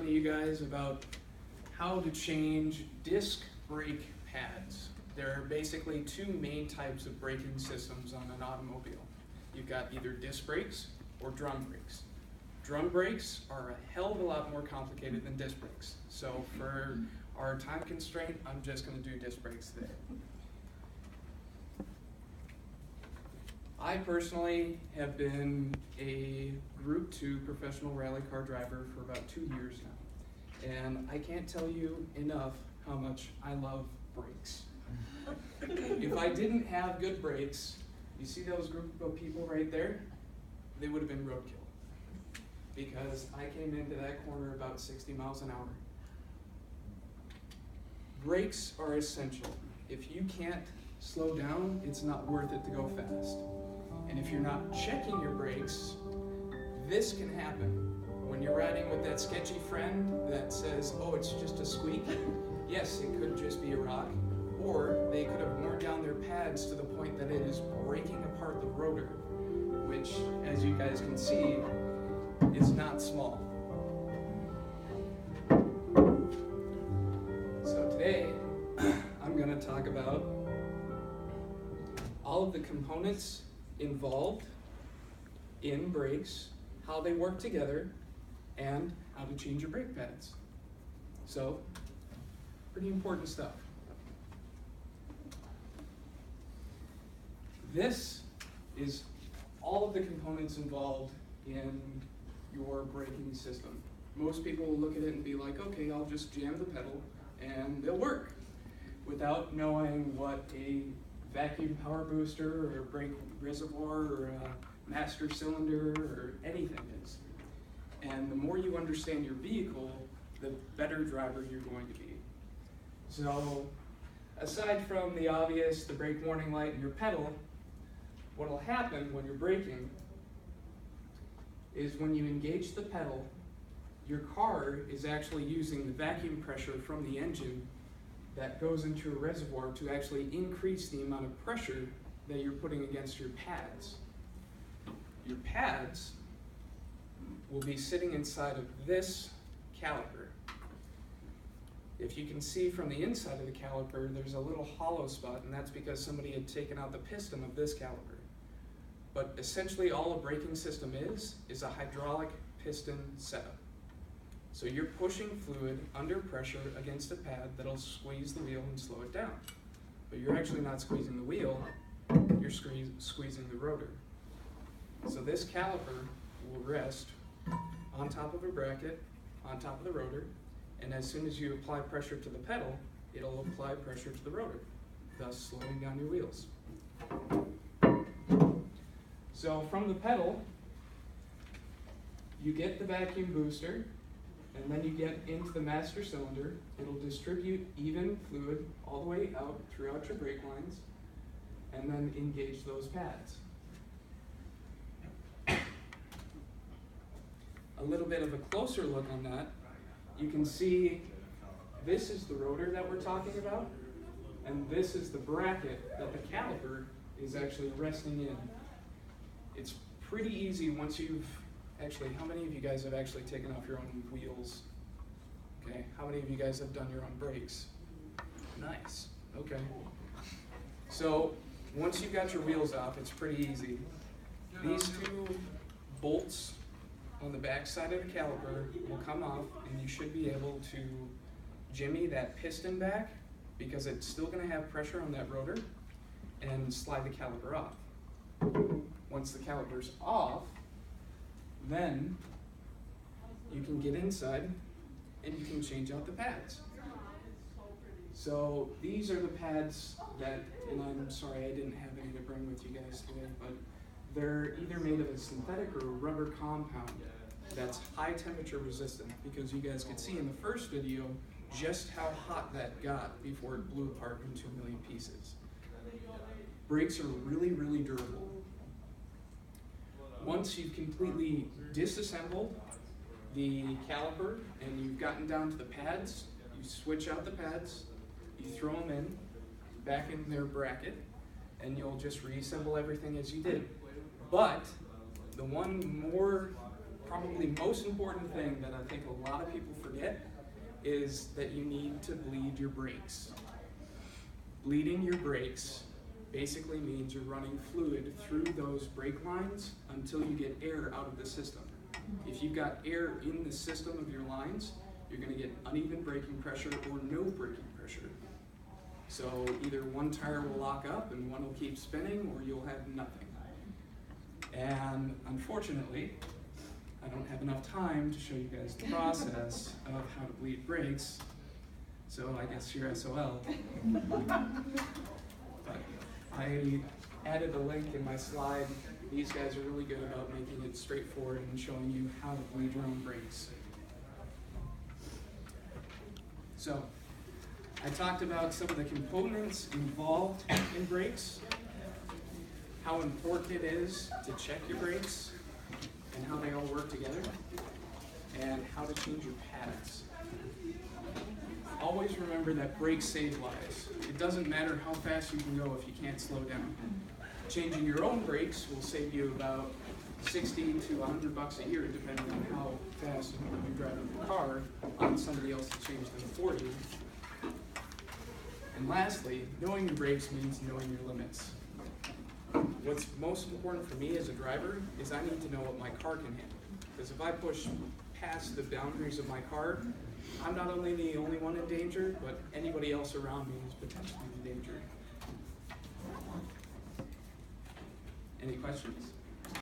talking to you guys about how to change disc brake pads. There are basically two main types of braking systems on an automobile. You've got either disc brakes or drum brakes. Drum brakes are a hell of a lot more complicated than disc brakes. So for our time constraint, I'm just going to do disc brakes today. I personally have been a Group 2 professional rally car driver for about 2 years now. And I can't tell you enough how much I love brakes. If I didn't have good brakes, you see those group of people right there? They would have been roadkill. Because I came into that corner about 60 miles an hour. Brakes are essential. If you can't slow down, it's not worth it to go fast. And if you're not checking your brakes, this can happen. When you're riding with that sketchy friend that says, oh, it's just a squeak, yes, it could just be a rock. Or they could have worn down their pads to the point that it is breaking apart the rotor, which, as you guys can see, is not small. So today, I'm going to talk about all of the components involved in brakes, how they work together, and how to change your brake pads. So, pretty important stuff. This is all of the components involved in your braking system. Most people will look at it and be like, okay, I'll just jam the pedal and they'll work, without knowing what a vacuum power booster or a brake reservoir or a master cylinder or anything is. And the more you understand your vehicle, the better driver you're going to be. So aside from the obvious, the brake warning light and your pedal, what will happen when you're braking is when you engage the pedal, your car is actually using the vacuum pressure from the engine that goes into a reservoir to actually increase the amount of pressure that you're putting against your pads. Your pads will be sitting inside of this caliper. If you can see from the inside of the caliper, there's a little hollow spot, and that's because somebody had taken out the piston of this caliper. But essentially all a braking system is a hydraulic piston setup. So you're pushing fluid under pressure against a pad that'll squeeze the wheel and slow it down. But you're actually not squeezing the wheel, you're squeezing the rotor. So this caliper will rest on top of a bracket, on top of the rotor, and as soon as you apply pressure to the pedal, it'll apply pressure to the rotor, thus slowing down your wheels. So from the pedal, you get the vacuum booster, and then you get into the master cylinder. It'll distribute even fluid all the way out throughout your brake lines, and then engage those pads. A little bit of a closer look on that, you can see this is the rotor that we're talking about, and this is the bracket that the caliper is actually resting in. It's pretty easy once you've actually, how many of you guys have actually taken off your own wheels? Okay, how many of you guys have done your own brakes? Nice, okay. So once you've got your wheels off, it's pretty easy. These two bolts on the back side of the caliper will come off, and you should be able to jimmy that piston back, because it's still going to have pressure on that rotor, and slide the caliper off. Once the caliper's off, then you can get inside and you can change out the pads. So these are the pads that, and I'm sorry I didn't have any to bring with you guys today, but they're either made of a synthetic or a rubber compound that's high temperature resistant, because you guys could see in the first video just how hot that got before it blew apart into a million pieces. Brakes are really, really durable. Once you've completely disassembled the caliper and you've gotten down to the pads, you switch out the pads, you throw them in, back in their bracket, and you'll just reassemble everything as you did. But the one more probably most important thing that I think a lot of people forget is that you need to bleed your brakes. Bleeding your brakes basically means you're running fluid through those brake lines until you get air out of the system. If you've got air in the system of your lines, you're going to get uneven braking pressure or no braking pressure. So either one tire will lock up and one will keep spinning, or you'll have nothing. And unfortunately, I don't have enough time to show you guys the process of how to bleed brakes, so I guess you're SOL. But I added a link in my slide. These guys are really good about making it straightforward and showing you how to bleed your own brakes. So, I talked about some of the components involved in brakes, how important it is to check your brakes, and how they all work together, and how to change your pads. Always remember that brakes save lives. It doesn't matter how fast you can go if you can't slow down. Changing your own brakes will save you about $60 to $100 a year, depending on how fast you drive the car, on somebody else to change them for you. And lastly, knowing your brakes means knowing your limits. What's most important for me as a driver is I need to know what my car can handle. Because if I push past the boundaries of my car, I'm not only the only one in danger, but anybody else around me is potentially in danger. Any questions?